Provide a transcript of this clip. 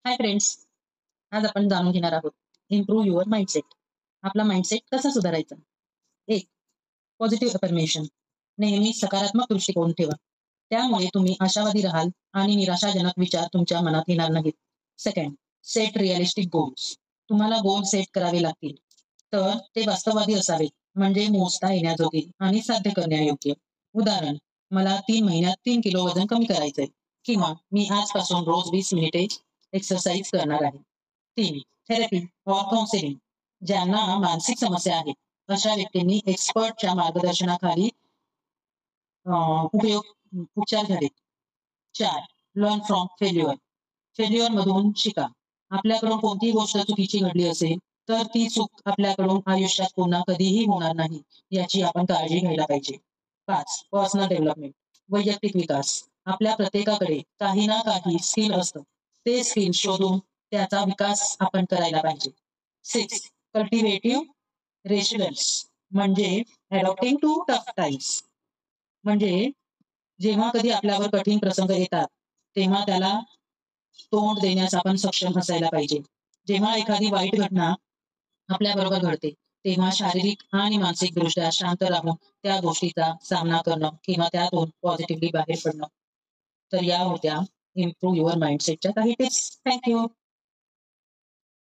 Hi friends. आज आपण जाणून घेणार आहोत इम्प्रूव्ह युअर माइंडसेट. आपला माइंडसेट कसा सुधारायचा. एक, पॉझिटिव्ह अफर्मेशन. नेहमी सकारात्मक दृष्टिकोन ठेवा. त्यामुळे तुम्ही आशावादी राहाल आणि निराशाजनक विचार तुमच्या मनात येणार नाहीत. Second, set realistic goals. तुम्हाला गोल सेट करावे लागतील, तर ते वास्तववादी असावे, म्हणजे मोजता येण्याजोगे आणि साध्य करण्यायोग्य. उदाहरण, मला 3 महिन्यात 3 किलो वजन कमी करायचंय, किंवा मी आजपासून रोज 20 मिनिटे एक्सरसाइज करणार आहे. 3, थेरपी और काउन्सिलिंग. ज्यांना मानसिक समस्या आहेत अशा व्यक्तींनी एक्सपर्टच्या मार्गदर्शनाखाली उपयोग उपचार घ्यावेत. 4, लर्न फ्रॉम फेल्युअर. फेल्युअर मधून शिका. आपल्याकडून कोणतीही गोष्ट चुकीची घडली असेल, तर ती चूक आपल्याकडून आयुष्यात पुन्हा कधीही होणार नाही, याची आपण काळजी घ्यायला पाहिजे. 5, पर्सनल डेव्हलपमेंट. वैयक्तिक विकास. आपल्या प्रत्येकाकडे काही ना काही स्किल असतं. ते स्किल शोधून त्याचा विकास आपण करायला पाहिजे. 6, कल्टिव्हेटिव्ह रेसिलियन्स, म्हणजे अडॉप्टिंग टू टफ टाइम्स. म्हणजे जेव्हा कधी आपल्यावर कठीण प्रसंग येतात, तेव्हा त्याला तोंड देण्यास आपण सक्षम असायला पाहिजे. जेव्हा एखादी वाईट घटना आपल्याबरोबर घडते, तेव्हा शारीरिक आणि मानसिकदृष्ट्या शांत राहून त्या गोष्टीचा सामना करणं किंवा त्यातून पॉझिटिव्हली बाहेर पडणं. तर या होत्या इम्प्रूव्ह युअर माइंडसेटच्या काही टिप्स. Thank you.